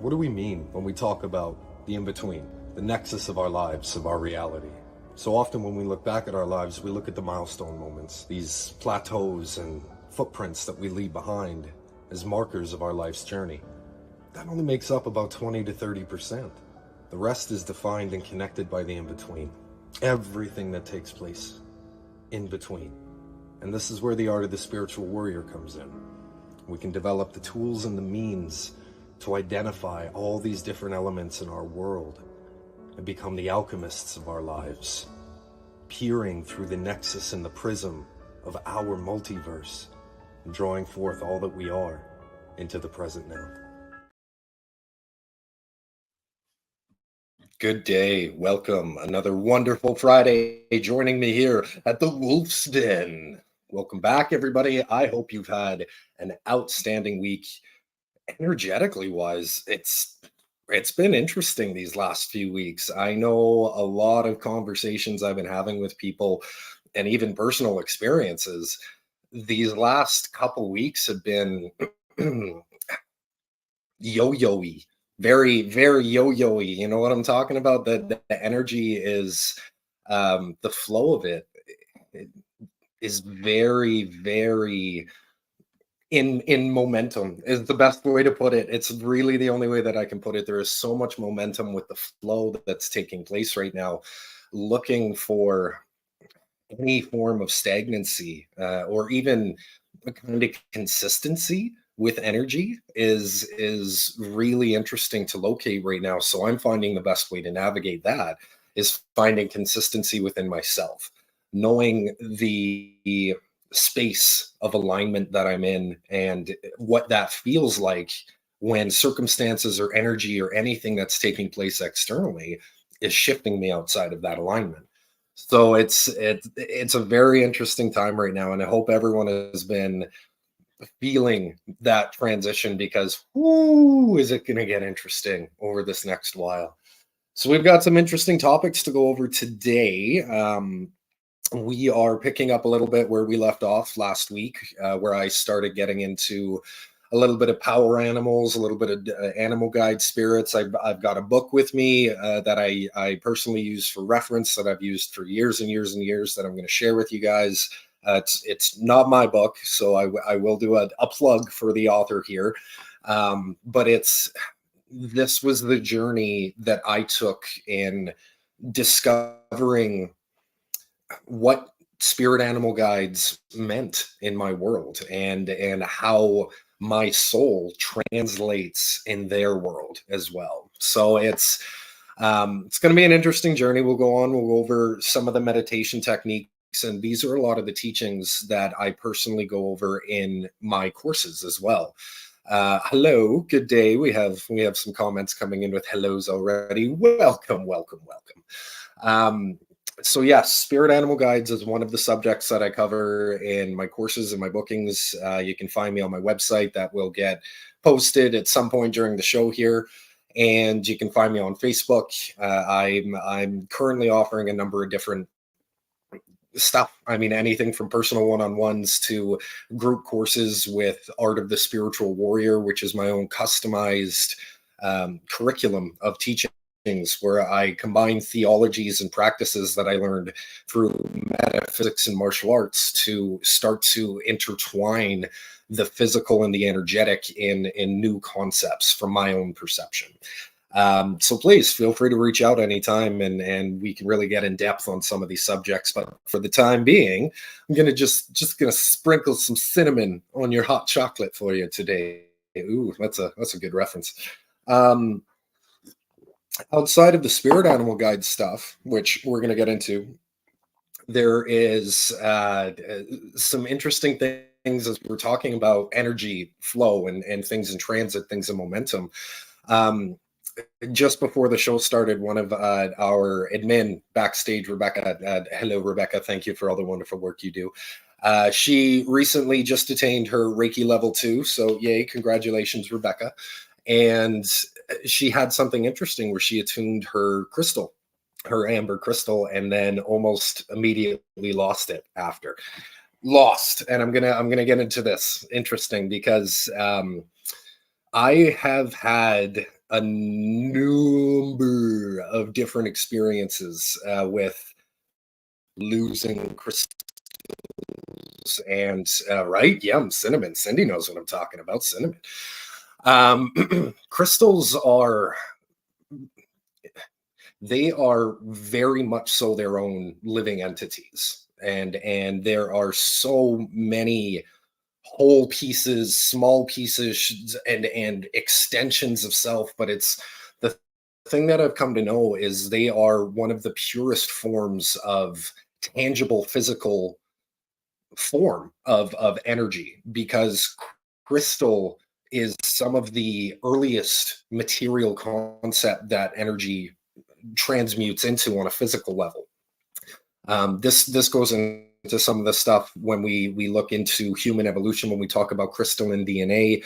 What do we mean when we talk about the in-between, the nexus of our lives, of our reality? So often when we look back at our lives, we look at the milestone moments, these plateaus and footprints that we leave behind as markers of our life's journey. That only makes up about 20 to 30%. The rest is defined and connected by the in-between. Everything that takes place in between. And this is where the art of the spiritual warrior comes in. We can develop the tools and the means to identify all these different elements in our world and become the alchemists of our lives, peering through the nexus and the prism of our multiverse, and drawing forth all that we are into the present now. Good day, welcome. Another wonderful Friday, joining me here at the Wolf's Den. Welcome back, everybody. I hope you've had an outstanding week. Energetically wise, it's been interesting these last few weeks. I know a lot of conversations I've been having with people and even personal experiences. These last couple weeks have been yo-yo-y, very, very yo-yo-y. You know what I'm talking about? The energy is, the flow of it is very, very in momentum is the best way to put it. It's really the only way that I can put it. There is so much momentum with the flow that's taking place right now. Looking for any form of stagnancy or even a kind of consistency with energy is really interesting to locate right now. So I'm finding the best way to navigate that is finding consistency within myself, knowing the space of alignment that I'm in and what that feels like when circumstances or energy or anything that's taking place externally is shifting me outside of that alignment. So it's a very interesting time right now, and I hope everyone has been feeling that transition because whoo, is it going to get interesting over this next while. So we've got some interesting topics to go over today. We are picking up a little bit where we left off last week, where I started getting into a little bit of power animals, a little bit of animal guide spirits. I've got a book with me that I personally use for reference, that I've used for years and years and years, that I'm going to share with you guys. It's not my book, so I will do a plug for the author here. But this was the journey that I took in discovering what spirit animal guides meant in my world and how my soul translates in their world as well. So it's going to be an interesting journey. We'll go over some of the meditation techniques, and these are a lot of the teachings that I personally go over in my courses as well. Hello, good day. We have some comments coming in with hellos already. Welcome. So yes, spirit animal guides is one of the subjects that I cover in my courses and my bookings. You can find me on my website that will get posted at some point during the show here. And you can find me on Facebook. I'm currently offering a number of different stuff. I mean, anything from personal one-on-ones to group courses with Art of the Spiritual Warrior, which is my own customized curriculum of teaching, where I combine theologies and practices that I learned through metaphysics and martial arts to start to intertwine the physical and the energetic in new concepts from my own perception. So please feel free to reach out anytime and we can really get in depth on some of these subjects. But for the time being, I'm going to just going to sprinkle some cinnamon on your hot chocolate for you today. Ooh, that's a good reference. Outside of the spirit animal guide stuff, which we're going to get into, there is some interesting things as we're talking about energy flow and things in transit, things in momentum. Just before the show started, one of our admin backstage, Rebecca, hello, Rebecca, thank you for all the wonderful work you do. She recently just attained her Reiki level 2, so yay, congratulations, Rebecca. And she had something interesting where she attuned her crystal, her amber crystal, and then almost immediately lost it after. And I'm gonna get into this. Interesting, because I have had a number of different experiences with losing crystals and right, yum, cinnamon. Cindy knows what I'm talking about. Cinnamon. Crystals are, they are very much so their own living entities, and there are so many whole pieces, small pieces, and extensions of self. But it's the thing that I've come to know is they are one of the purest forms of tangible physical form of energy, because crystal is some of the earliest material concept that energy transmutes into on a physical level. This goes into some of the stuff when we look into human evolution, when we talk about crystalline DNA.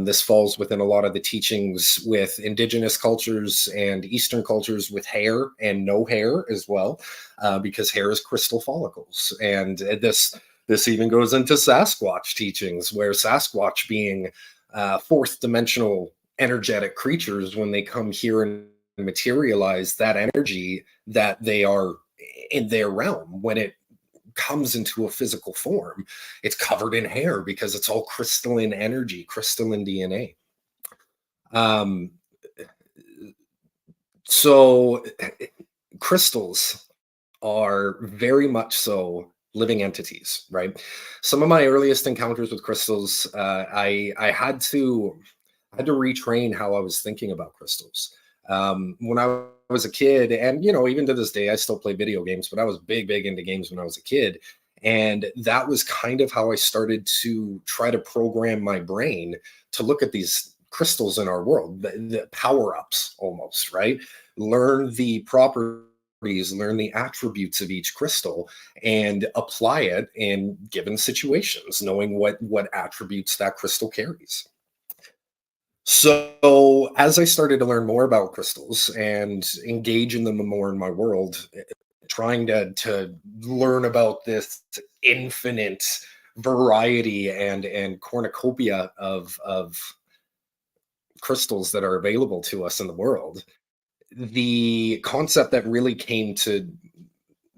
This falls within a lot of the teachings with indigenous cultures and Eastern cultures with hair and no hair as well, because hair is crystal follicles. And this even goes into Sasquatch teachings, where Sasquatch being fourth dimensional energetic creatures, when they come here and materialize that energy that they are in their realm, when it comes into a physical form, it's covered in hair because it's all crystalline energy, crystalline DNA. Um, so crystals are very much so living entities, right? Some of my earliest encounters with crystals, I had to retrain how I was thinking about crystals. When I was a kid, and even to this day, I still play video games, but I was big into games when I was a kid. And that was kind of how I started to try to program my brain to look at these crystals in our world, the power-ups almost, right? Learn the properties, learn the attributes of each crystal, and apply it in given situations, knowing what attributes that crystal carries. So as I started to learn more about crystals and engage in them more in my world, trying to learn about this infinite variety and cornucopia of crystals that are available to us in the world, the concept that really came to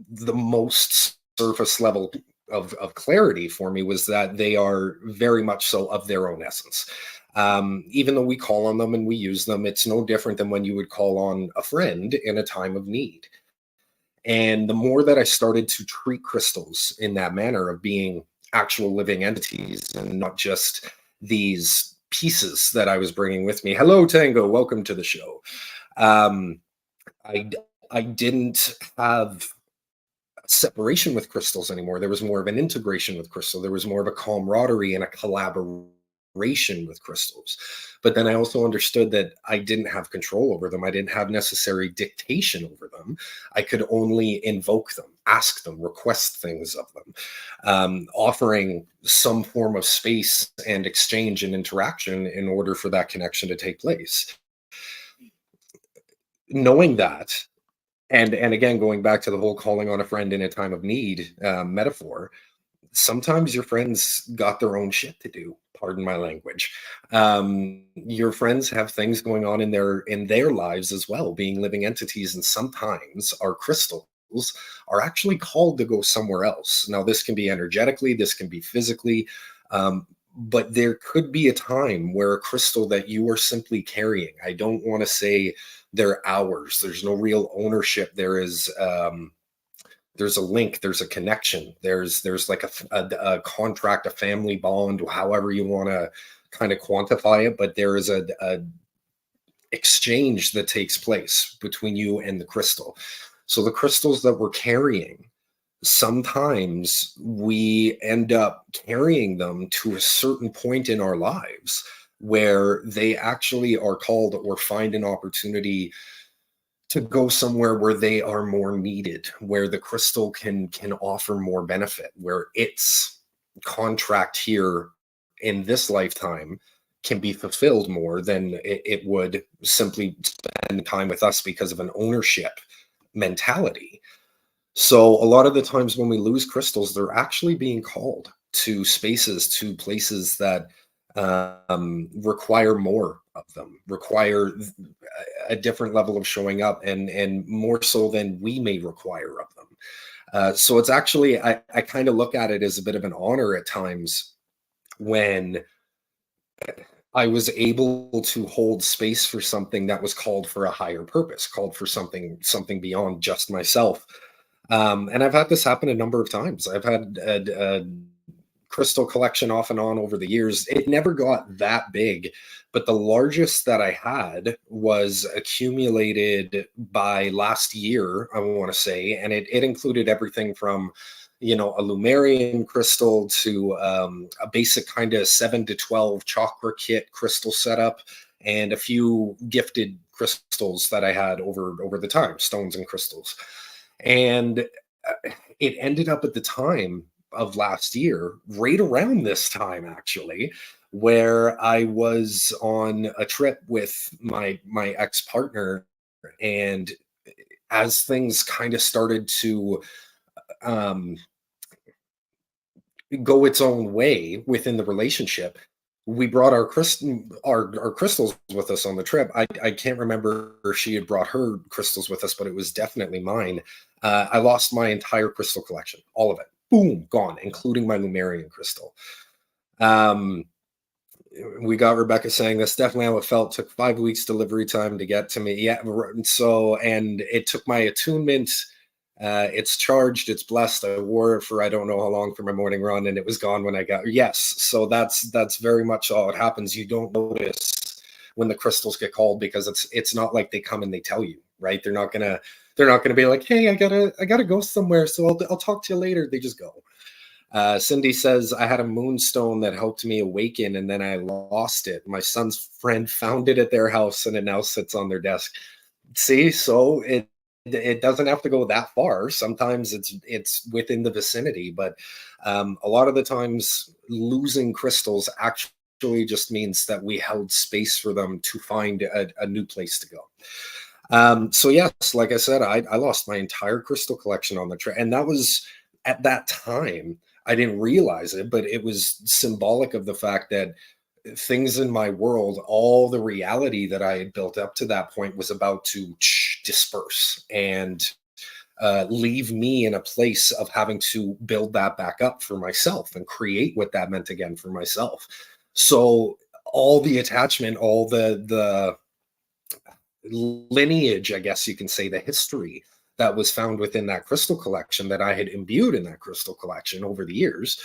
the most surface level of clarity for me was that they are very much so of their own essence. Even though we call on them and we use them, it's no different than when you would call on a friend in a time of need. And the more that I started to treat crystals in that manner of being actual living entities and not just these pieces that I was bringing with me. Hello, Tango. Welcome to the show. Um, I I didn't have separation with crystals anymore. There was more of an integration with crystal. There was more of a camaraderie and a collaboration with crystals. But then I also understood that I didn't have control over them. I didn't have necessary dictation over them. I could only invoke them, ask them, request things of them, offering some form of space and exchange and interaction in order for that connection to take place. Knowing that, and again, going back to the whole calling on a friend in a time of need metaphor, sometimes your friends got their own shit to do. Pardon my language. Your friends have things going on in their lives as well, being living entities, and sometimes our crystals are actually called to go somewhere else. Now, this can be energetically, this can be physically, but there could be a time where a crystal that you are simply carrying, I don't want to say they're ours. There's no real ownership. There's a link, there's a connection, there's like a contract, a family bond, however you want to kind of quantify it, but there is a exchange that takes place between you and the crystal. So the crystals that we're carrying, sometimes we end up carrying them to a certain point in our lives where they actually are called or find an opportunity to go somewhere where they are more needed, where the crystal can offer more benefit, where its contract here in this lifetime can be fulfilled more than it would simply spend time with us because of an ownership mentality. So a lot of the times when we lose crystals, they're actually being called to spaces, to places that require more of them, require a different level of showing up, and more so than we may require of them. So it's actually, I kind of look at it as a bit of an honor at times when I was able to hold space for something that was called for a higher purpose, called for something beyond just myself. And I've had this happen a number of times. I've had a crystal collection off and on over the years. It never got that big, but the largest that I had was accumulated by last year, I want to say, and it included everything from, a Lumerian crystal to a basic kind of 7 to 12 chakra kit crystal setup, and a few gifted crystals that I had over the time, stones and crystals. And it ended up at the time of last year, right around this time actually, where I was on a trip with my ex-partner, and as things kind of started to um, go its own way within the relationship, we brought our crystals with us on the trip. I can't remember if she had brought her crystals with us, but it was definitely mine. I lost my entire crystal collection, all of it. Boom, gone, including my Lumerian crystal. Um, we got Rebecca saying that's definitely how it felt. Took 5 weeks delivery time to get to me. Yeah, so and it took my attunement. It's charged, it's blessed. I wore it for I don't know how long for my morning run, and it was gone when I got. Yes, so that's very much how it happens. You don't notice when the crystals get called because it's not like they come and they tell you, right? They're not gonna be like, hey, I gotta go somewhere, so I'll talk to you later. They just go. Cindy says, I had a moonstone that helped me awaken and then I lost it. My son's friend found it at their house and it now sits on their desk. See, so it doesn't have to go that far. Sometimes it's within the vicinity, but a lot of the times losing crystals actually just means that we held space for them to find a new place to go. So yes, like I said, I lost my entire crystal collection on the trip, and that was at that time. I didn't realize it, but it was symbolic of the fact that things in my world, all the reality that I had built up to that point was about to disperse and leave me in a place of having to build that back up for myself and create what that meant again for myself. So all the attachment, all the lineage, I guess you can say, the history that was found within that crystal collection that I had imbued in that crystal collection over the years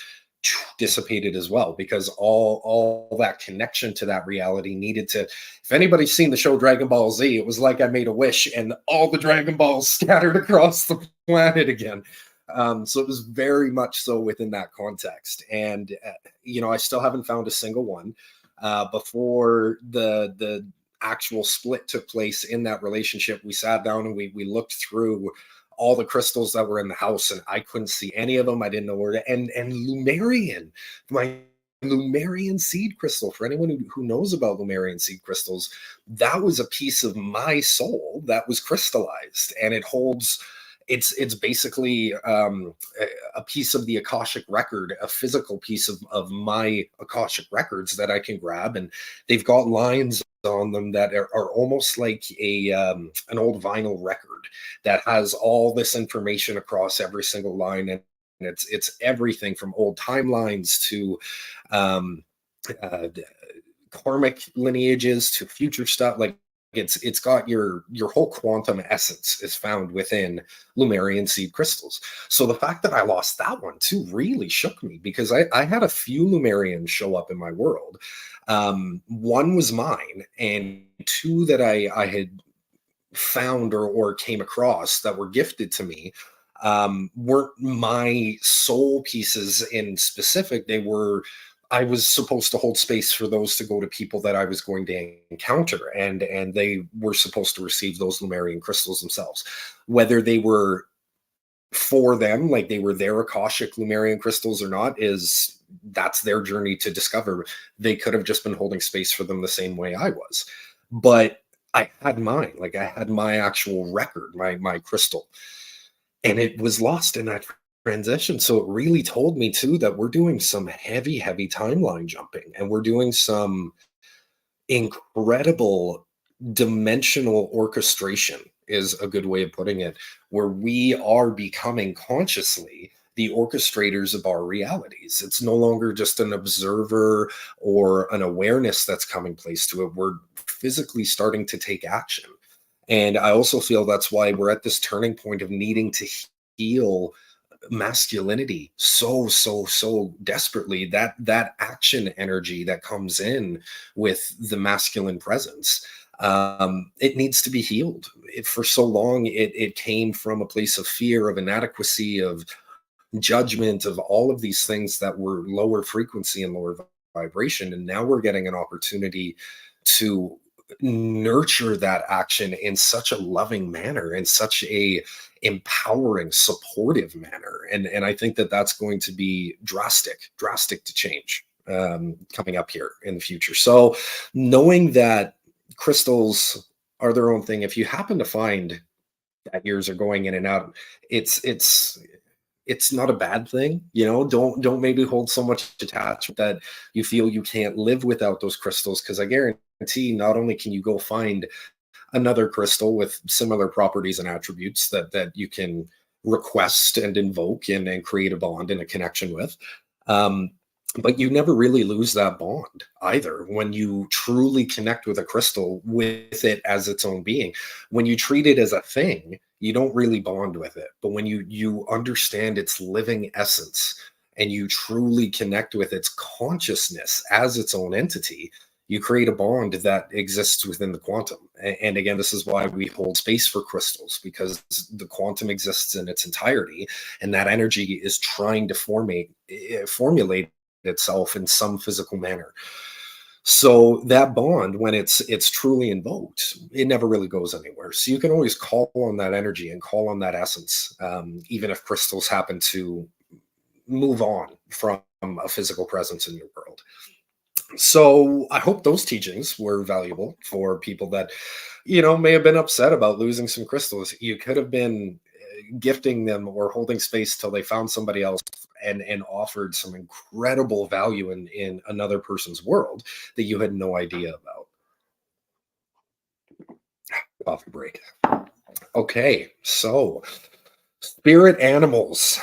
dissipated as well, because all that connection to that reality needed to. If anybody's seen the show Dragon Ball Z, it was like I made a wish and all the Dragon Balls scattered across the planet again. So it was very much so within that context, and I still haven't found a single one. Before the actual split took place in that relationship, we sat down and we looked through all the crystals that were in the house, and I couldn't see any of them. I didn't know where to. And Lumerian, my Lumerian seed crystal. For anyone who knows about Lumerian seed crystals, that was a piece of my soul that was crystallized, and it holds. It's basically a piece of the Akashic record, a physical piece of my Akashic records that I can grab, and they've got lines on them that are almost like an old vinyl record that has all this information across every single line, and it's everything from old timelines to um, uh, karmic lineages to future stuff. Like it's got your whole quantum essence is found within Lumerian seed crystals. So the fact that I lost that one too really shook me, because I had a few Lumerians show up in my world. One was mine, and two that I had found or came across that were gifted to me weren't my soul pieces in specific. I was supposed to hold space for those to go to people that I was going to encounter, and they were supposed to receive those Lumerian crystals themselves. Whether they were for them, like they were their Akashic Lumerian crystals or not, that's their journey to discover. They could have just been holding space for them the same way I was. But I had mine, like I had my actual record, my crystal, and it was lost in that transition. So it really told me too that we're doing some heavy, heavy timeline jumping, and we're doing some incredible dimensional orchestration is a good way of putting it, where we are becoming consciously the orchestrators of our realities. It's no longer just an observer or an awareness that's coming place to it. We're physically starting to take action. And I also feel that's why we're at this turning point of needing to heal masculinity so desperately, that action energy that comes in with the masculine presence. It needs to be healed. For so long it came from a place of fear, of inadequacy, of judgment, of all of these things that were lower frequency and lower vibration, and now we're getting an opportunity to nurture that action in such a loving manner, in such a empowering, supportive manner. And I think that that's going to be drastic to change coming up here in the future. So knowing that crystals are their own thing, if you happen to find that years are going in and out, it's not a bad thing. Don't maybe hold so much attachment that you feel you can't live without those crystals, because I guarantee not only can you go find another crystal with similar properties and attributes that you can request and invoke and create a bond and a connection with. Um, but you never really lose that bond either when you truly connect with a crystal, with it as its own being. When you treat it as a thing, you don't really bond with it. But when you understand its living essence and you truly connect with its consciousness as its own entity, you create a bond that exists within the quantum. And again, this is why we hold space for crystals, because the quantum exists in its entirety, and that energy is trying to formulate itself in some physical manner. So that bond, when it's truly invoked, it never really goes anywhere. So you can always call on that energy and call on that essence, even if crystals happen to move on from a physical presence in your world. So I hope those teachings were valuable for people that, may have been upset about losing some crystals. You could have been gifting them or holding space till they found somebody else and offered some incredible value in another person's world that you had no idea about. Coffee break. Okay, so spirit animals.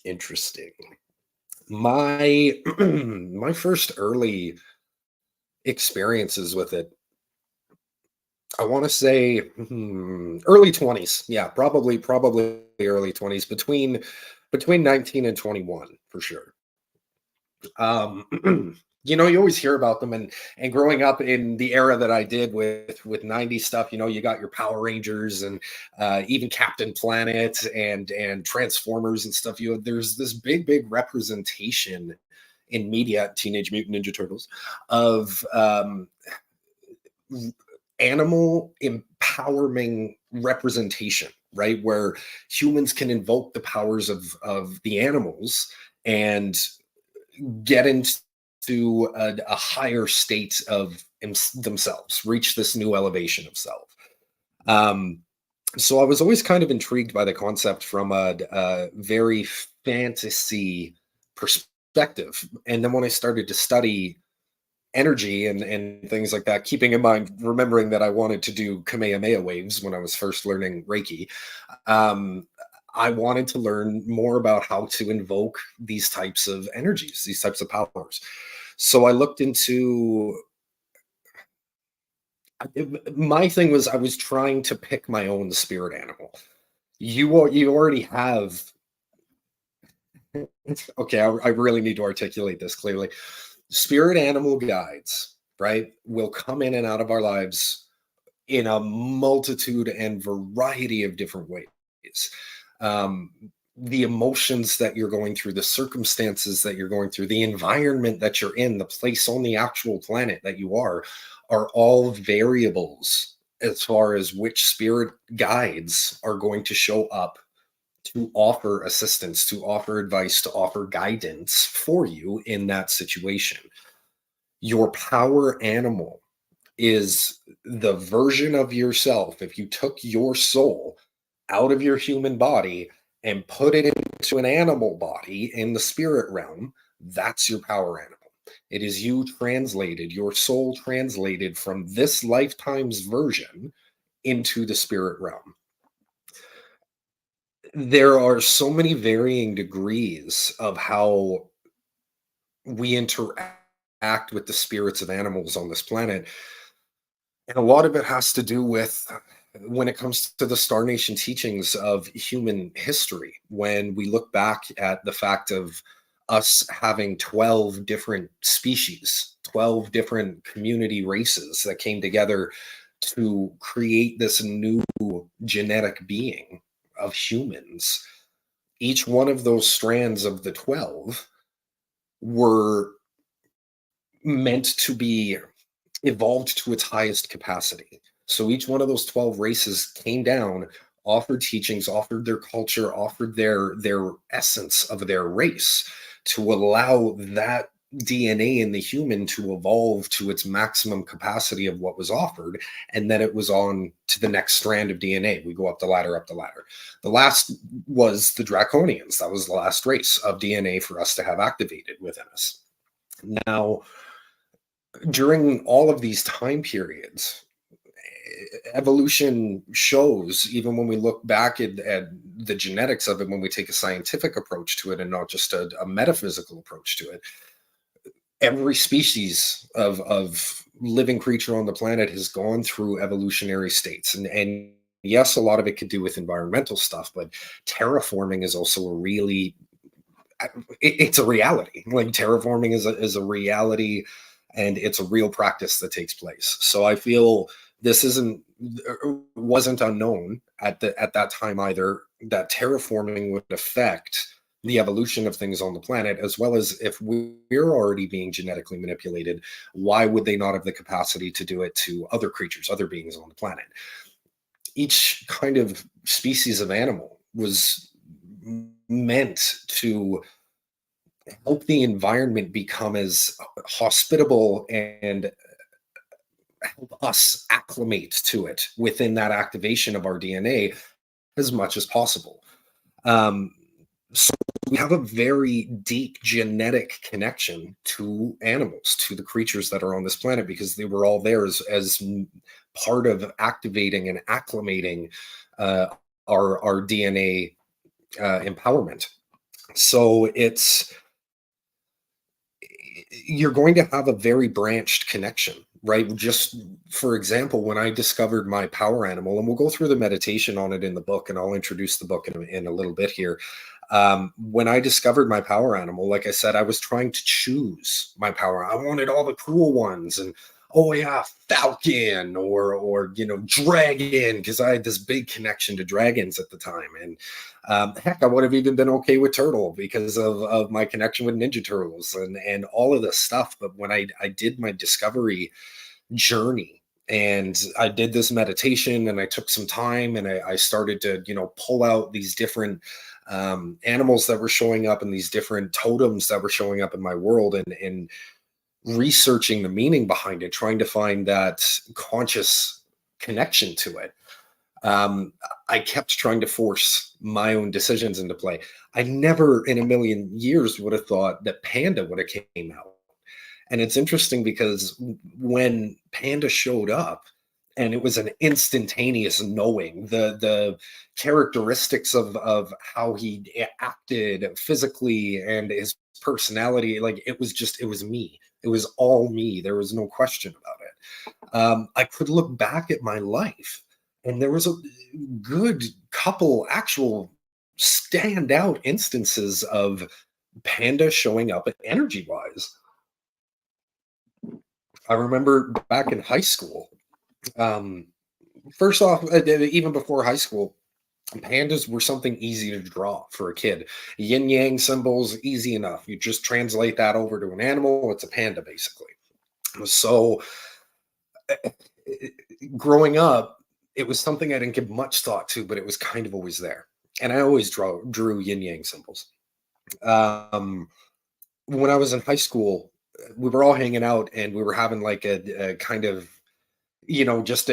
Interesting. My my first early experiences with it, I want to say early 20s. Yeah, probably early 20s, between 19 and 21 for sure. Um you always hear about them, and growing up in the era that I did with 90s stuff, you got your Power Rangers and even Captain Planet and Transformers and stuff. There's this big representation in media, Teenage Mutant Ninja Turtles, of animal empowerment representation, right? Where humans can invoke the powers of the animals and get into a higher state of themselves, reach this new elevation of self. Um, so I was always kind of intrigued by the concept from a very fantasy perspective. And then when I started to study energy and things like that, keeping in mind, remembering that I wanted to do Kamehameha waves when I was first learning Reiki, um, I wanted to learn more about how to invoke these types of energies, these types of powers. So I looked into my thing was I was trying to pick my own spirit animal. You already have. Okay, I really need to articulate this clearly. Spirit animal guides, right, will come in and out of our lives in a multitude and variety of different ways. Um, the emotions that you're going through, the circumstances that you're going through, the environment that you're in, the place on the actual planet that you are all variables as far as which spirit guides are going to show up to offer assistance, to offer advice, to offer guidance for you in that situation. Your power animal is the version of yourself. If you took your soul out of your human body and put it into an animal body in the spirit realm, that's your power animal. It is you translated, your soul translated from this lifetime's version into the spirit realm. There are so many varying degrees of how we interact with the spirits of animals on this planet. And a lot of it has to do with when it comes to the Star Nation teachings of human history, when we look back at the fact of us having 12 different species, 12 different community races that came together to create this new genetic being of humans. Each one of those strands of the 12 were meant to be evolved to its highest capacity. So each one of those 12 races came down, offered teachings, offered their culture, offered their essence of their race to allow that DNA in the human to evolve to its maximum capacity of what was offered. And then it was on to the next strand of DNA. We go up the ladder, up the ladder. The last was the Draconians. That was the last race of DNA for us to have activated within us. Now, during all of these time periods, evolution shows, even when we look back at the genetics of it, when we take a scientific approach to it and not just a metaphysical approach to it, every species of living creature on the planet has gone through evolutionary states. And yes, a lot of it could do with environmental stuff, but terraforming is also a really, it's a reality. Like terraforming is a reality, and it's a real practice that takes place. So I feel this wasn't unknown at that time either, that terraforming would affect the evolution of things on the planet, as well as if we're already being genetically manipulated, why would they not have the capacity to do it to other creatures, other beings on the planet? Each kind of species of animal was meant to help the environment become as hospitable and help us acclimate to it within that activation of our DNA as much as possible. So we have a very deep genetic connection to animals, to the creatures that are on this planet, because they were all there as part of activating and acclimating our DNA empowerment. So you're going to have a very branched connection, right? Just for example, when I discovered my power animal, and we'll go through the meditation on it in the book, and I'll introduce the book in a little bit here. When I discovered my power animal, like I said, I was trying to choose my power. I wanted all the cool ones, and oh yeah, falcon or dragon, because I had this big connection to dragons at the time. And heck, I would have even been okay with turtle because of my connection with Ninja Turtles and all of this stuff. But when I did my discovery journey, and I did this meditation, and I took some time, and I started to pull out these different animals that were showing up, and these different totems that were showing up in my world, and researching the meaning behind it, trying to find that conscious connection to it. I kept trying to force my own decisions into play. I never in a million years would have thought that Panda would have came out. And it's interesting because when Panda showed up, and it was an instantaneous knowing, the characteristics of how he acted physically and his personality, like it was me. It was all me. There was no question about it. I could look back at my life, and there was a good couple actual standout instances of Panda showing up energy wise. I remember back in high school. Um, First off, even before high school, pandas were something easy to draw for a kid. Yin yang symbols, easy enough. You just translate that over to an animal, it's a panda basically. So growing up, it was something I didn't give much thought to, but it was kind of always there. And I always drew yin yang symbols. Um, when I was in high school, we were all hanging out, and we were having like a kind of, just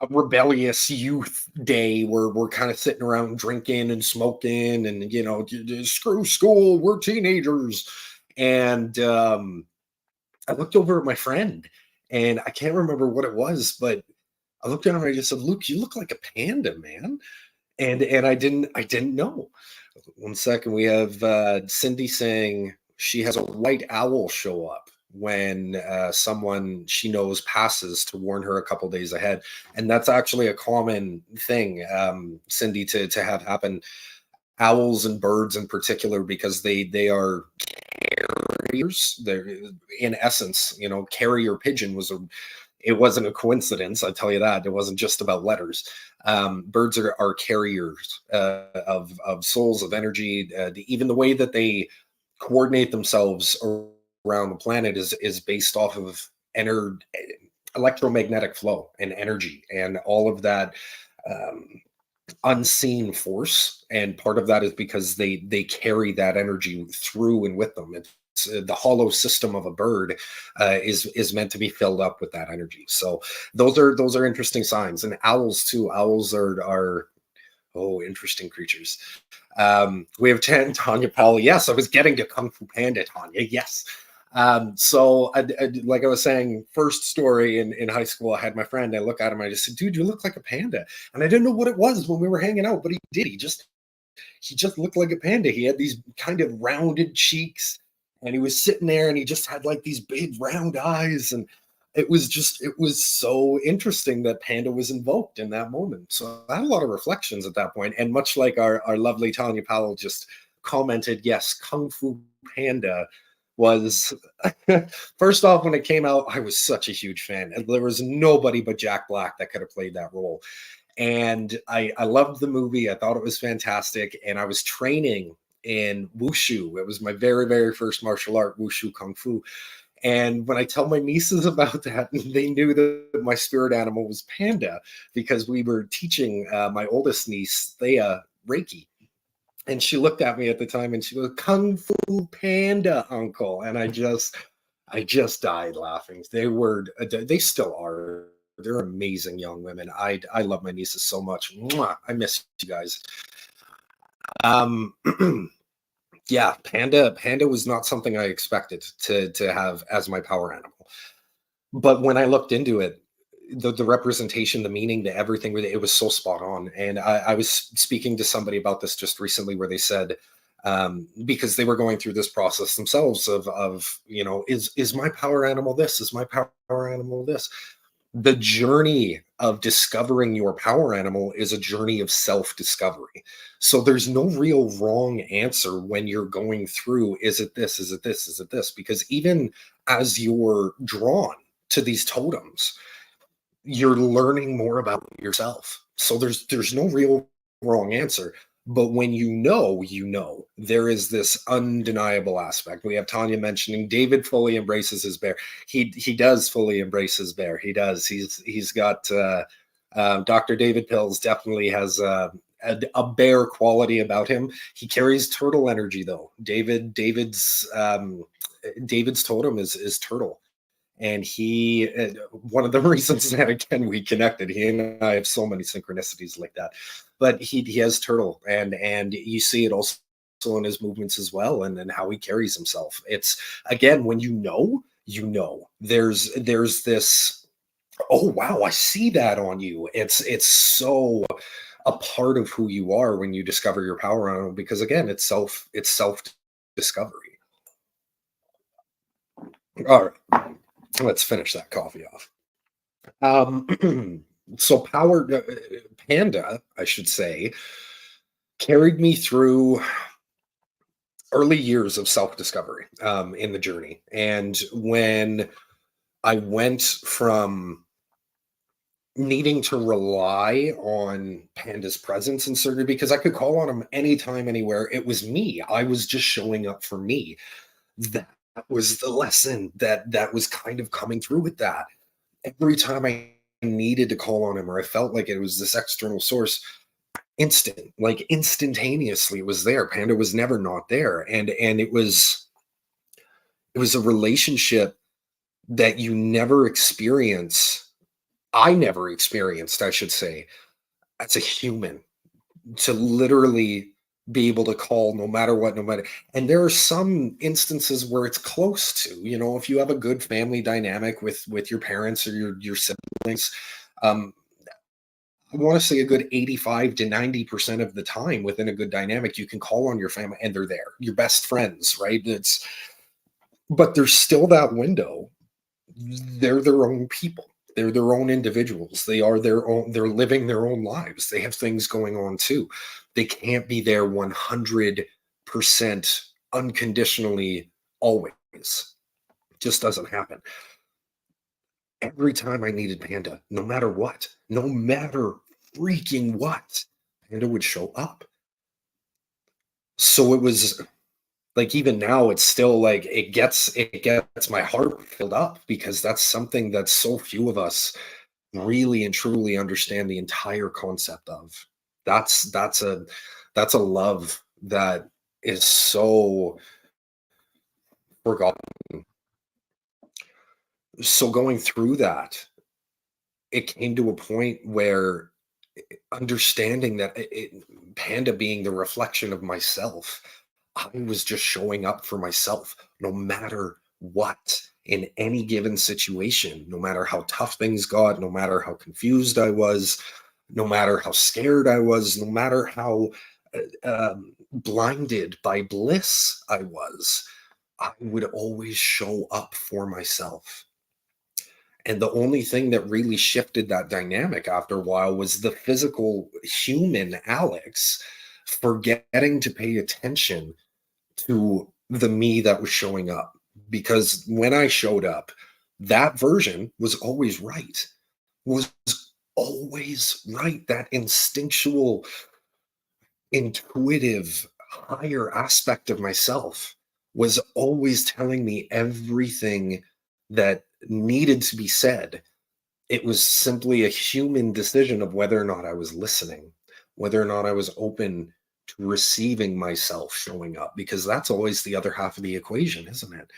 a rebellious youth day where we're kind of sitting around drinking and smoking and, screw school, we're teenagers. And I looked over at my friend and I can't remember what it was, but I looked at him and I just said, Luke, you look like a panda, man. And I didn't know. One second, we have Cindy saying she has a white owl show up when someone she knows passes to warn her a couple days ahead, and that's actually a common thing, Cindy, to have happen. Owls and birds in particular, because they are carriers. They're in essence, carrier pigeon was a it wasn't a coincidence, I tell you that. It wasn't just about letters. Birds are carriers of souls, of energy. Even the way that they coordinate themselves around the planet is based off of electromagnetic flow and energy and all of that um, unseen force. And part of that is because they carry that energy through and with them. It's the hollow system of a bird is meant to be filled up with that energy. So those are interesting signs. And owls too. Owls are oh, interesting creatures. We have Tanya Powell. Yes, I was getting to Kung Fu Panda, Tanya. Yes. So like I was saying, first story in high school, I had my friend, I look at him, I just said, dude, you look like a panda. And I didn't know what it was when we were hanging out, but he did. He just looked like a panda. He had these kind of rounded cheeks and he was sitting there and he just had like these big round eyes. And it was so interesting that panda was invoked in that moment. So I had a lot of reflections at that point. And much like our lovely Tanya Powell just commented, yes, Kung Fu Panda was first off, when it came out, I was such a huge fan. And there was nobody but Jack Black that could have played that role. And I loved the movie. I thought it was fantastic. And I was training in wushu. It was my very, very first martial art, wushu kung fu. And when I tell my nieces about that, they knew that my spirit animal was panda because we were teaching my oldest niece, Thea, Reiki. And she looked at me at the time and she goes, Kung Fu Panda, uncle. And I just died laughing. They still are. They're amazing young women. I love my nieces so much. Mwah, I miss you guys. Um, yeah, Panda was not something I expected to have as my power animal. But when I looked into it, the representation, the meaning, the everything, it was so spot on. And I was speaking to somebody about this just recently, where they said, because they were going through this process themselves of is my power animal this? Is my power animal this? The journey of discovering your power animal is a journey of self-discovery. So there's no real wrong answer when you're going through, is it this, is it this, is it this? Because even as you're drawn to these totems, you're learning more about yourself. So there's no real wrong answer. But when there is this undeniable aspect. We have Tanya mentioning David fully embraces his bear. He does fully embrace his bear. He does. He's got Dr. David Pills definitely has a bear quality about him. He carries turtle energy though. David's totem is turtle. And one of the reasons that again we connected, he and I have so many synchronicities like that. But he has turtle, and you see it also in his movements as well, and how he carries himself. It's again, when there's this, oh wow, I see that on you. It's so a part of who you are when you discover your power on it, because again, it's self discovery. All right, let's finish that coffee off. So Panda, I should say, carried me through early years of self-discovery in the journey. And when I went from needing to rely on Panda's presence and certainty, because I could call on him anytime, anywhere, it was me. I was just showing up for me. That was the lesson that was kind of coming through with that. Every time I needed to call on him, or I felt like it was this external source, instantaneously it was there. Panda was never not there. And it was a relationship that you never experience I never experienced, I should say, as a human, to literally be able to call no matter what, no matter. And there are some instances where it's close to, if you have a good family dynamic with your parents or your siblings, um, I want to say a good 85 to 90% of the time within a good dynamic, you can call on your family and they're there. Your best friends, right? But there's still that window. They're their own people. They're their own individuals. They're living their own lives. They have things going on too. They can't be there 100% unconditionally always. Just doesn't happen. Every time I needed Panda, no matter freaking what, Panda would show up. So it was like, even now, it's still like it gets my heart filled up, because that's something that so few of us really and truly understand the entire concept of. That's a love that is so forgotten. So going through that, it came to a point where understanding that Panda being the reflection of myself, I was just showing up for myself no matter what, in any given situation, no matter how tough things got, no matter how confused I was, no matter how scared I was, no matter how blinded by bliss I was, I would always show up for myself. And the only thing that really shifted that dynamic after a while was the physical human Alex forgetting to pay attention to the me that was showing up. Because when I showed up, that version was always right. Was always right. That instinctual, intuitive, higher aspect of myself was always telling me everything that needed to be said. It was simply a human decision of whether or not I was listening, whether or not I was open to receiving myself showing up, because that's always the other half of the equation, isn't it?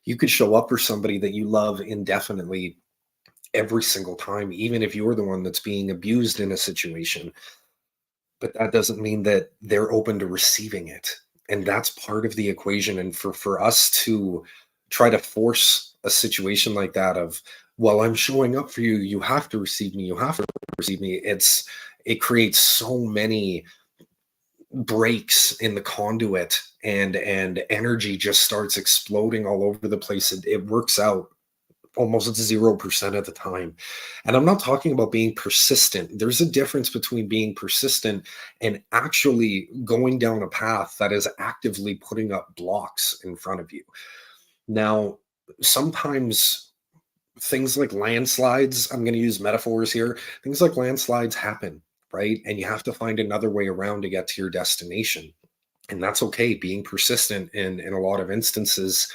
You could show up for somebody that you love indefinitely every single time, even if you're the one that's being abused in a situation, but that doesn't mean that they're open to receiving it. And that's part of the equation. And for us to try to force a situation like that of, well, I'm showing up for you, you have to receive me, you have to receive me, it creates so many breaks in the conduit, and energy just starts exploding all over the place. It works out almost 0% of the time. And I'm not talking about being persistent. There's a difference between being persistent and actually going down a path that is actively putting up blocks in front of you. Now, sometimes things like landslides, I'm going to use metaphors here, things like landslides happen, right? And you have to find another way around to get to your destination. And that's okay. Being persistent in a lot of instances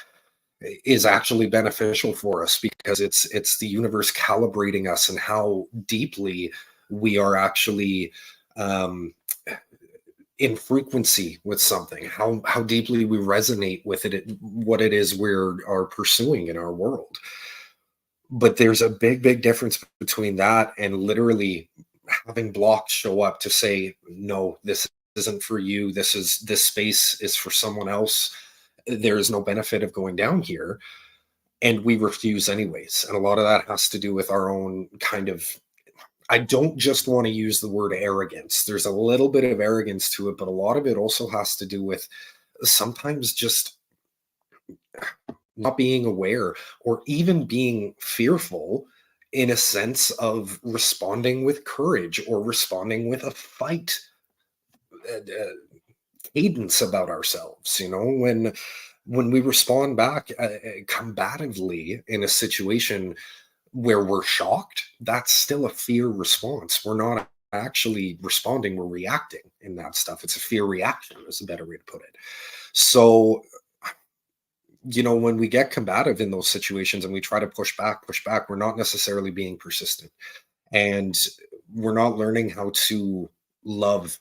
is actually beneficial for us, because it's the universe calibrating us and how deeply we are actually um, in frequency with something, how deeply we resonate with what it is are pursuing in our world. But there's a big difference between that and literally having blocks show up to say, no, this isn't for you, this space is for someone else, there is no benefit of going down here, and we refuse anyways. And a lot of that has to do with our own kind of, I don't just want to use the word arrogance. There's a little bit of arrogance to it, but a lot of it also has to do with sometimes just not being aware, or even being fearful, in a sense of responding with courage or responding with a fight cadence about ourselves. When we respond back combatively in a situation where we're shocked, that's still a fear response. We're not actually responding, we're reacting in that stuff. It's a fear reaction, is a better way to put it. So, when we get combative in those situations and we try to push back, we're not necessarily being persistent. And we're not learning how to love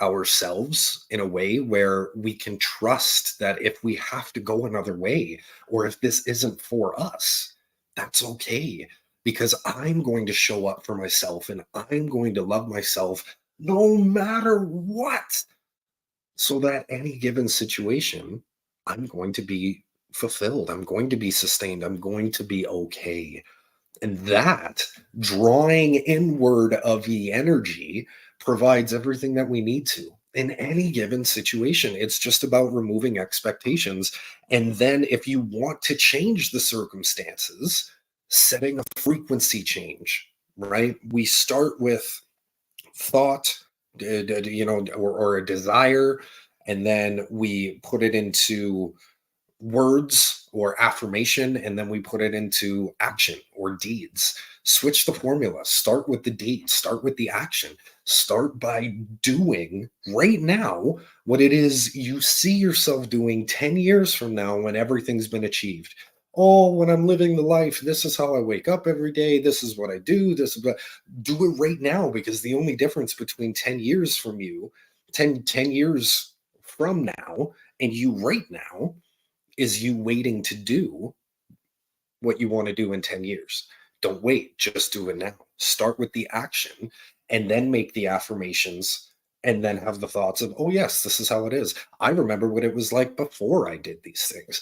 ourselves in a way where we can trust that if we have to go another way, or if this isn't for us, that's okay. because I'm going to show up for myself and I'm going to love myself no matter what. So that any given situation, I'm going to be fulfilled. I'm going to be sustained. I'm going to be okay. And that drawing inward of the energy provides everything that we need to in any given situation. It's just about removing expectations. And then, if you want to change the circumstances, setting a frequency change, right? We start with thought, or a desire, and then we put it into words or affirmation, and then we put it into action or deeds. Switch the formula. Start with the deed, start with the action. Start by doing right now what it is you see yourself doing 10 years from now when everything's been achieved. Oh, when I'm living the life, this is how I wake up every day. This is what I do. This is what, do it right now, because the only difference between 10 years from you, 10 years from now, and you right now is you waiting to do what you want to do in 10 years. Don't wait, just do it now. Start with the action and then make the affirmations and then have the thoughts of, oh yes, this is how it is. I remember what it was like before I did these things,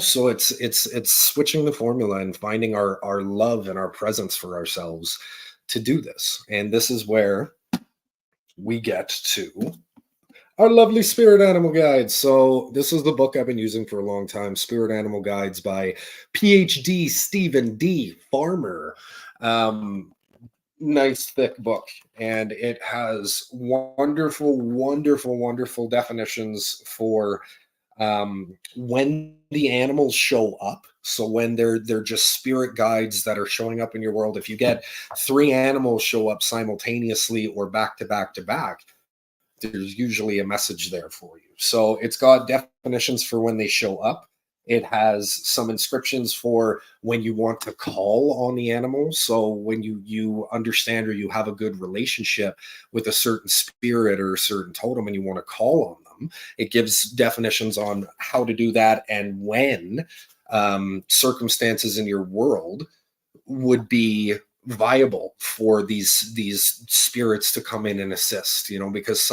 So it's switching the formula and finding our love and our presence for ourselves to do this. And this is where we get to our lovely Spirit Animal Guides. So this is the book I've been using for a long time, Spirit Animal Guides by PhD Stephen D. Farmer. Nice thick book, and it has wonderful, wonderful, wonderful definitions for when the animals show up. So when they're just spirit guides that are showing up in your world. If you get 3 animals show up simultaneously or back to back to back, there's usually a message there for you. So it's got definitions for when they show up. It has some inscriptions for when you want to call on the animal. So when you understand or you have a good relationship with a certain spirit or a certain totem and you want to call on them, it gives definitions on how to do that and when circumstances in your world would be viable for these spirits to come in and assist, because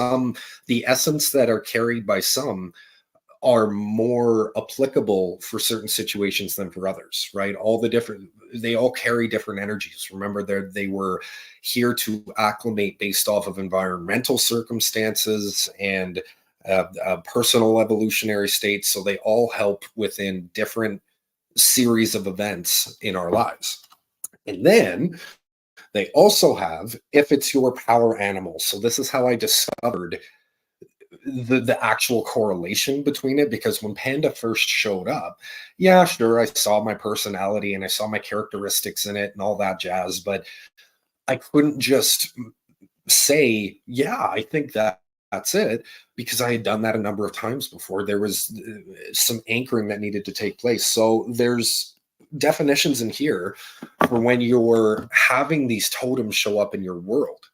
the essence that are carried by some are more applicable for certain situations than for others, right? They all carry different energies. Remember, they were here to acclimate based off of environmental circumstances and personal evolutionary states. So they all help within different series of events in our lives. And then they also have, if it's your power animal. So this is how I discovered the actual correlation between it, because when Panda first showed up, yeah, sure, I saw my personality and I saw my characteristics in it and all that jazz, but I couldn't just say, yeah, I think that's it, because I had done that a number of times before. There was some anchoring that needed to take place. So there's definitions in here for when you're having these totems show up in your world,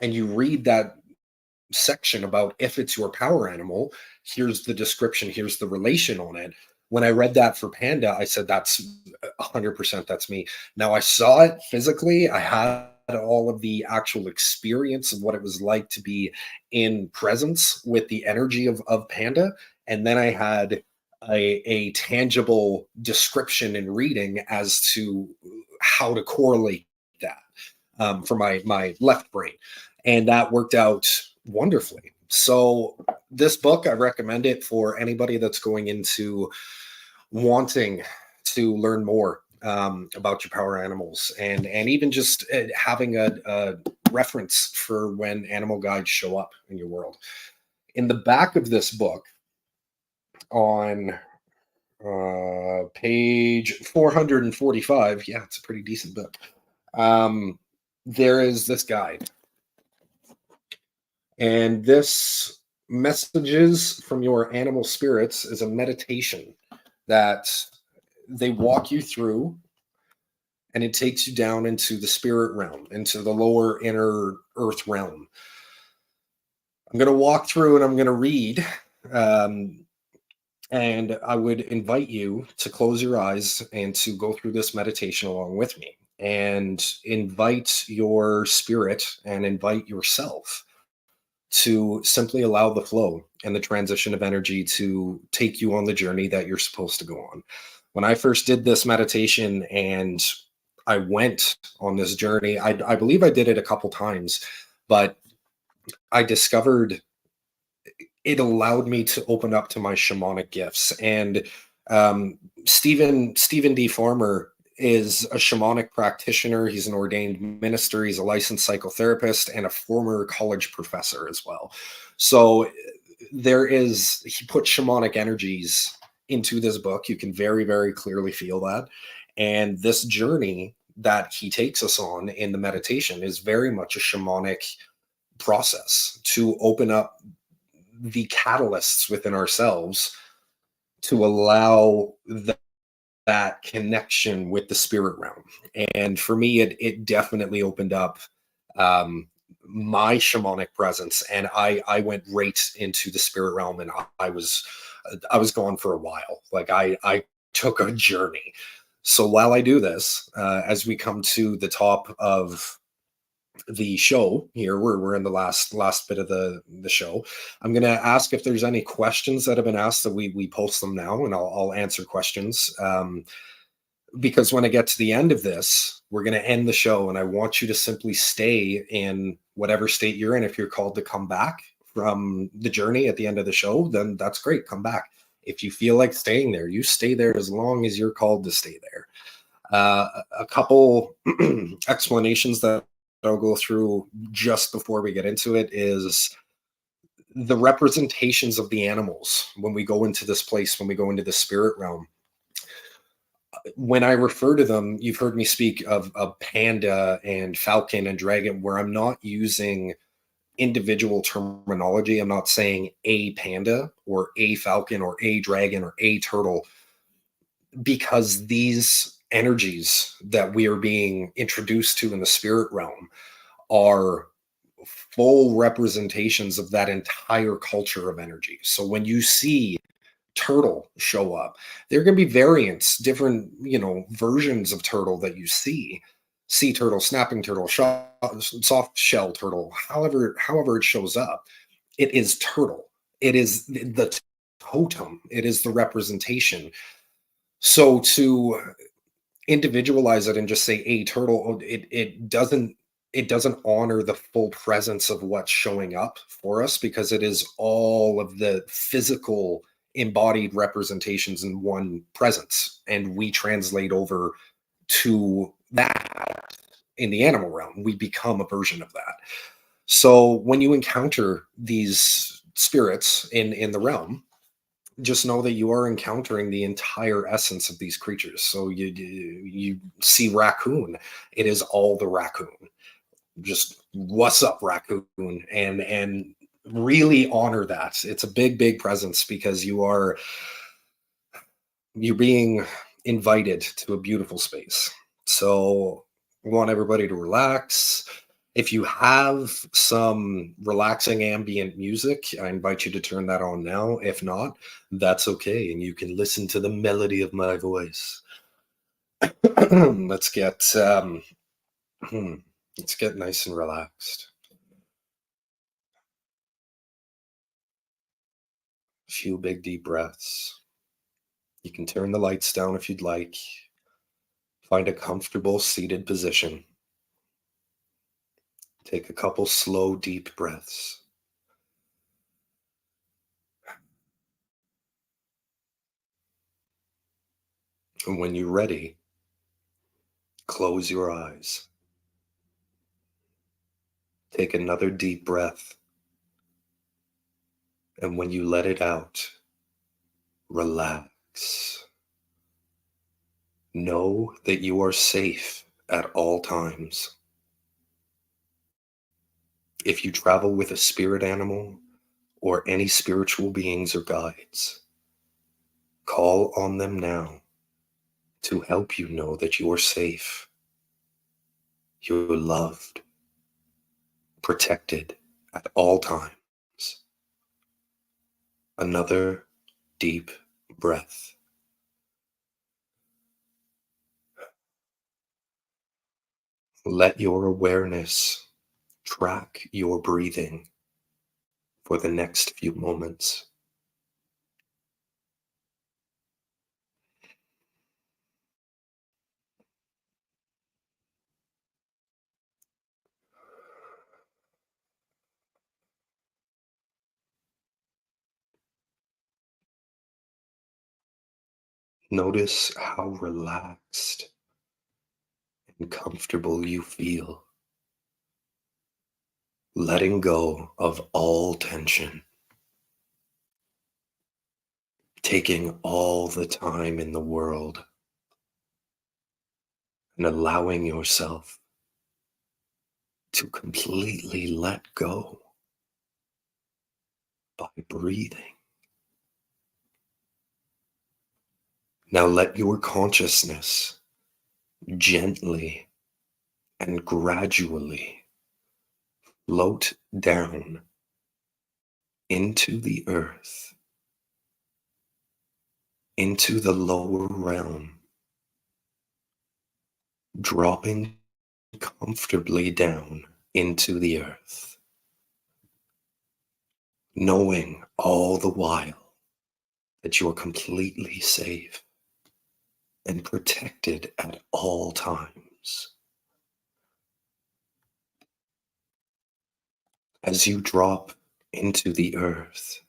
and you read that section about if it's your power animal, here's the description, here's the relation on it. When I read that for Panda, I said, that's 100%, that's me. Now I saw it physically. I had all of the actual experience of what it was like to be in presence with the energy of Panda. And then I had a tangible description and reading as to how to correlate that for my left brain. And that worked out wonderfully. So this book, I recommend it for anybody that's going into wanting to learn more about your power animals, and even just having a reference for when animal guides show up in your world. In the back of this book, on page 445, yeah, it's a pretty decent book, there is this guide. And this Messages from Your Animal Spirits is a meditation that they walk you through, and it takes you down into the spirit realm, into the lower inner earth realm. I'm going to walk through and I'm going to read And I would invite you to close your eyes and to go through this meditation along with me and invite your spirit and invite yourself to simply allow the flow and the transition of energy to take you on the journey that you're supposed to go on. When I first did this meditation and I went on this journey, I believe I did it a couple times, but I discovered it allowed me to open up to my shamanic gifts. And Stephen D. Farmer is a shamanic practitioner. He's an ordained minister. He's a licensed psychotherapist and a former college professor as well. So he put shamanic energies into this book. You can very, very clearly feel that. And this journey that he takes us on in the meditation is very much a shamanic process to open up the catalysts within ourselves to allow that connection with the spirit realm. And for me, it definitely opened up my shamanic presence, and I went right into the spirit realm, and I was gone for a while. Like I took a journey. So while I do this, as we come to the top of the show here, we're in the last bit of the show, I'm going to ask if there's any questions that have been asked, that we post them now, and I'll answer questions, because when I get to the end of this, we're going to end the show, and I want you to simply stay in whatever state you're in. If you're called to come back from the journey at the end of the show, then that's great, come back. If you feel like staying there, you stay there as long as you're called to stay there. A couple explanations that I'll go through just before we get into it is the representations of the animals when we go into this place, when we go into the spirit realm. When I refer to them, you've heard me speak of panda and falcon and dragon, where I'm not using individual terminology. I'm not saying a panda or a falcon or a dragon or a turtle, because these energies that we are being introduced to in the spirit realm are full representations of that entire culture of energy. So when you see turtle show up, there are going to be variants, different, versions of turtle that you see. Sea turtle, snapping turtle, soft shell turtle, however it shows up, it is turtle. It is the totem. It is the representation. So to individualize it and just say a turtle, it doesn't honor the full presence of what's showing up for us, because it is all of the physical embodied representations in one presence, and we translate over to that in the animal realm. We become a version of that. So when you encounter these spirits in the realm, just know that you are encountering the entire essence of these creatures. So you see raccoon, it is all the raccoon. Just what's up, raccoon, and really honor that. It's a big presence, because you're being invited to a beautiful space. So we want everybody to relax. If you have some relaxing ambient music, I invite you to turn that on now. If not, that's okay, and you can listen to the melody of my voice. let's get let's get nice and relaxed. A few big deep breaths. You can turn the lights down if you'd like. Find a comfortable seated position. Take a couple slow, deep breaths. And when you're ready, close your eyes. Take another deep breath. And when you let it out, relax. Know that you are safe at all times. If you travel with a spirit animal or any spiritual beings or guides, call on them now to help you know that you are safe. You're loved, protected at all times. Another deep breath. Let your awareness track your breathing for the next few moments. Notice how relaxed and comfortable you feel, letting go of all tension, taking all the time in the world, and allowing yourself to completely let go by breathing. Now let your consciousness gently and gradually float down into the earth, into the lower realm, dropping comfortably down into the earth, knowing all the while that you are completely safe and protected at all times. As you drop into the earth,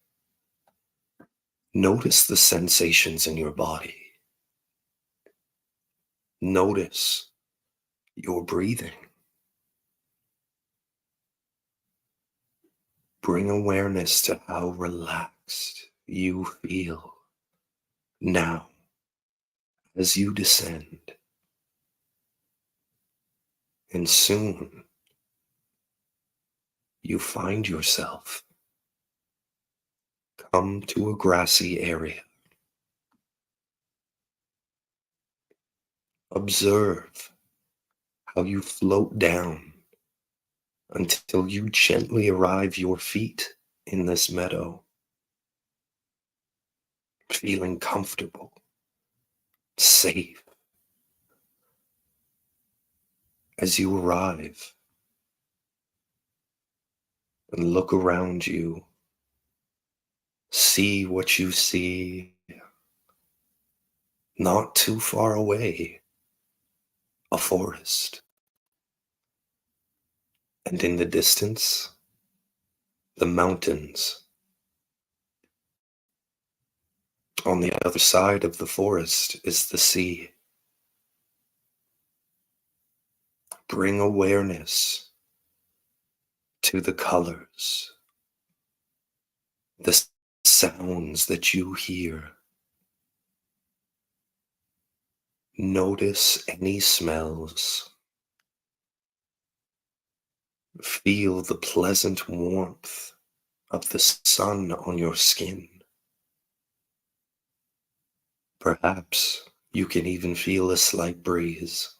notice the sensations in your body. Notice your breathing. Bring awareness to how relaxed you feel now as you descend. And soon you find yourself come to a grassy area. Observe how you float down until you gently arrive your feet in this meadow, feeling comfortable, safe. As you arrive and look around you, see what you see. Not too far away, a forest. And in the distance, the mountains. On the other side of the forest is the sea. Bring awareness to the colors, the sounds that you hear. Notice any smells. Feel the pleasant warmth of the sun on your skin. Perhaps you can even feel a slight breeze.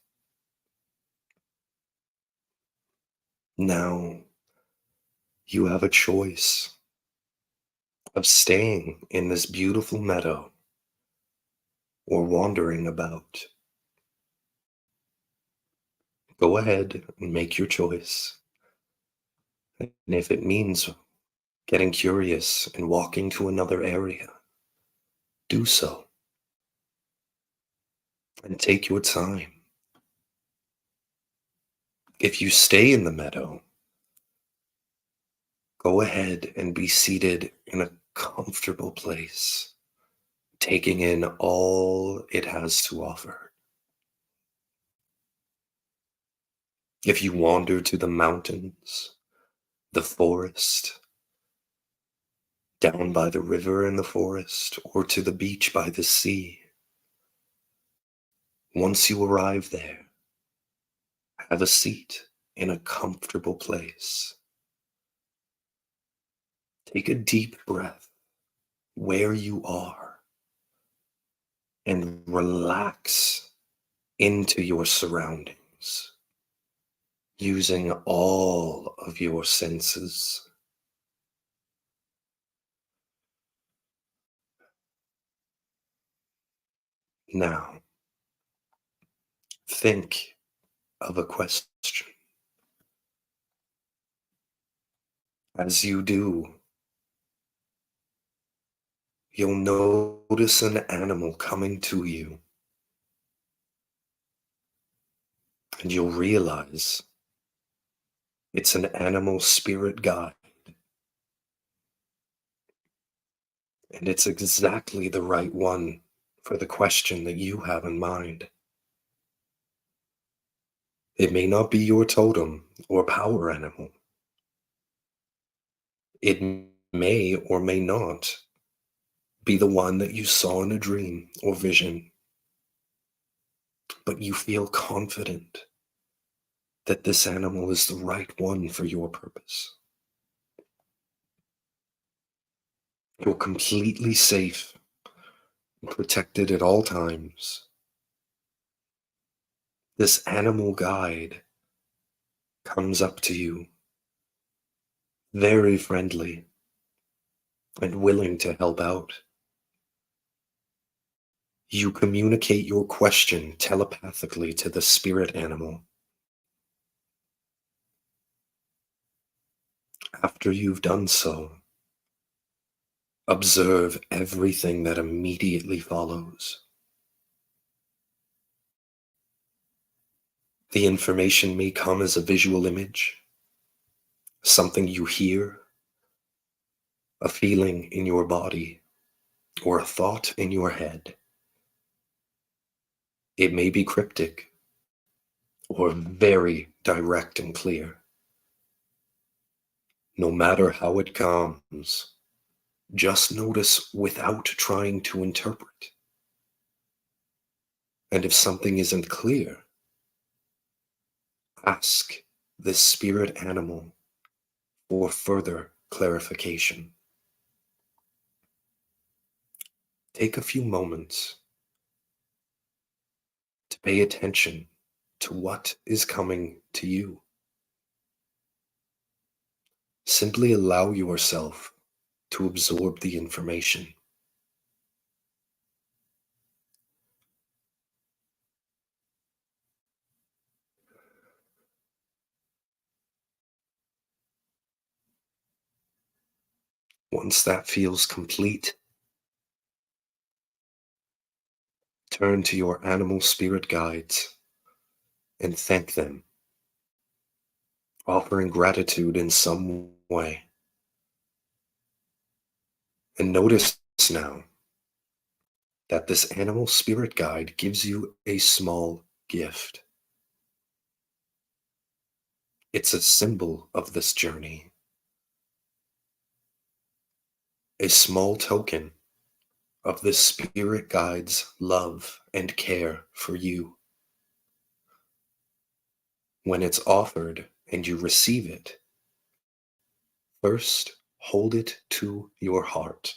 Now you have a choice of staying in this beautiful meadow or wandering about. Go ahead and make your choice. And if it means getting curious and walking to another area, do so. And take your time. If you stay in the meadow, go ahead and be seated in a comfortable place, taking in all it has to offer. If you wander to the mountains, the forest, down by the river in the forest, or to the beach by the sea, once you arrive there, have a seat in a comfortable place. Take a deep breath where you are and relax into your surroundings, using all of your senses. Now, think of a question. As you do, you'll notice an animal coming to you, and you'll realize it's an animal spirit guide, and it's exactly the right one for the question that you have in mind. It may not be your totem or power animal. It may or may not be the one that you saw in a dream or vision, but you feel confident that this animal is the right one for your purpose. You're completely safe and protected at all times. This animal guide comes up to you, very friendly and willing to help out. You communicate your question telepathically to the spirit animal. After you've done so, observe everything that immediately follows. The information may come as a visual image, something you hear, a feeling in your body, or a thought in your head. It may be cryptic or very direct and clear. No matter how it comes, just notice without trying to interpret. And if something isn't clear, ask this spirit animal for further clarification. Take a few moments to pay attention to what is coming to you. Simply allow yourself to absorb the information. Once that feels complete, turn to your animal spirit guides and thank them, offering gratitude in some way. And notice now that this animal spirit guide gives you a small gift. It's a symbol of this journey, a small token of this spirit guide's love and care for you. When it's offered and you receive it, first hold it to your heart.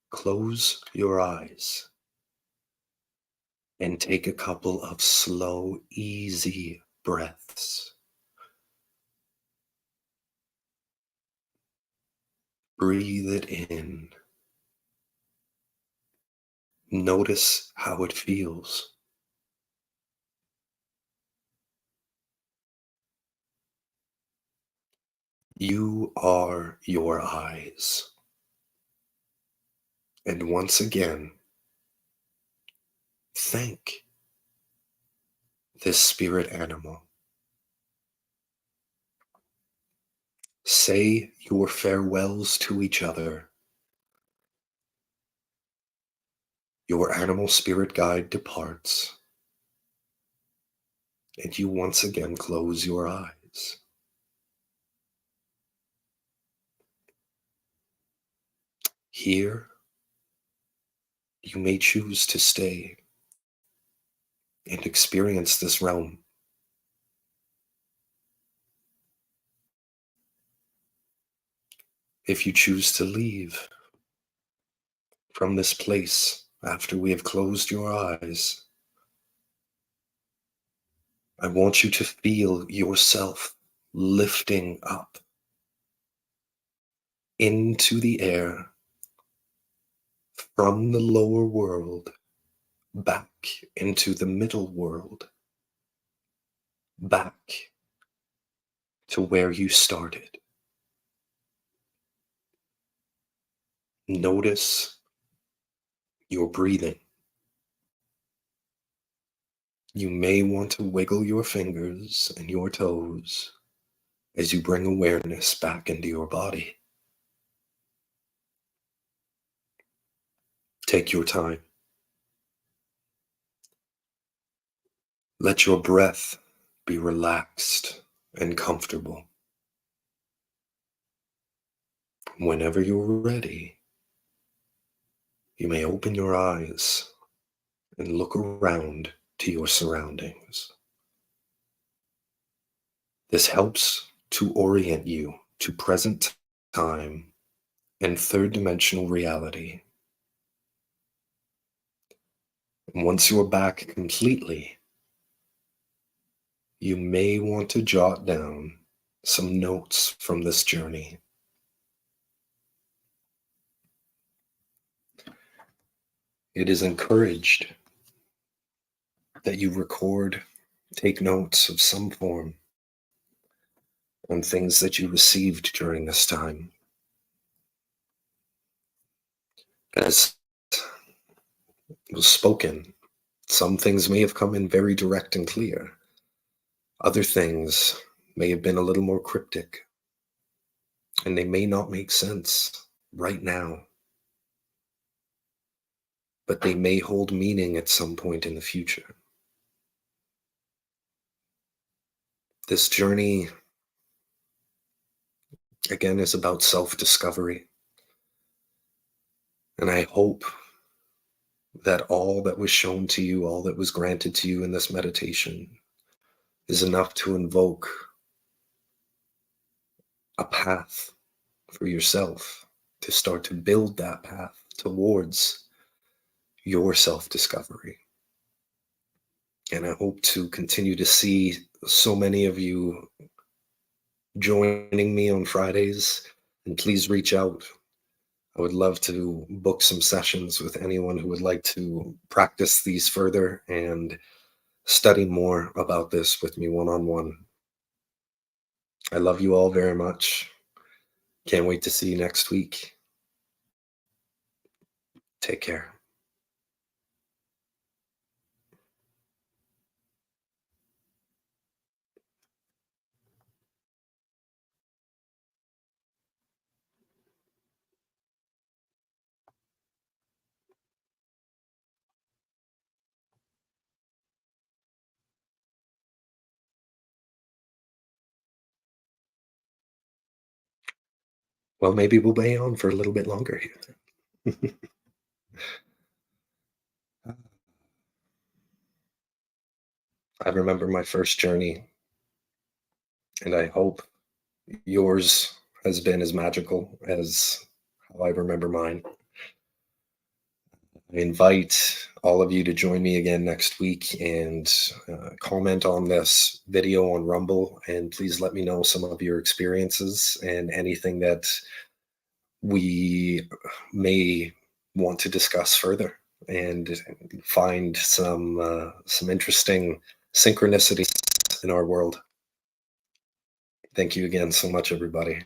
Close your eyes and take a couple of slow, easy breaths. Breathe it in. Notice how it feels. You are your eyes. And once again, thank this spirit animal. Say your farewells to each other. Your animal spirit guide departs, and you once again close your eyes. Here, you may choose to stay and experience this realm. If you choose to leave from this place after we have closed your eyes, I want you to feel yourself lifting up into the air, from the lower world back into the middle world, back to where you started. Notice your breathing. You may want to wiggle your fingers and your toes as you bring awareness back into your body. Take your time. Let your breath be relaxed and comfortable. Whenever you're ready, you may open your eyes and look around to your surroundings. This helps to orient you to present time and third dimensional reality. And once you're back completely, you may want to jot down some notes from this journey. It is encouraged that you record, take notes of some form on things that you received during this time. As was spoken, some things may have come in very direct and clear. Other things may have been a little more cryptic, and they may not make sense right now, but they may hold meaning at some point in the future. This journey, again, is about self-discovery. And I hope that all that was shown to you, all that was granted to you in this meditation, is enough to invoke a path for yourself, to start to build that path towards your self-discovery. And I hope to continue to see so many of you joining me on Fridays. And please reach out. I would love to book some sessions with anyone who would like to practice these further and study more about this with me one-on-one. I love you all very much. Can't wait to see you next week. Take care. Well, maybe we'll be on for a little bit longer here. I remember my first journey, and I hope yours has been as magical as how I remember mine. I invite all of you to join me again next week and comment on this video on Rumble, and please let me know some of your experiences and anything that we may want to discuss further and find some interesting synchronicities in our world. Thank you again so much, everybody.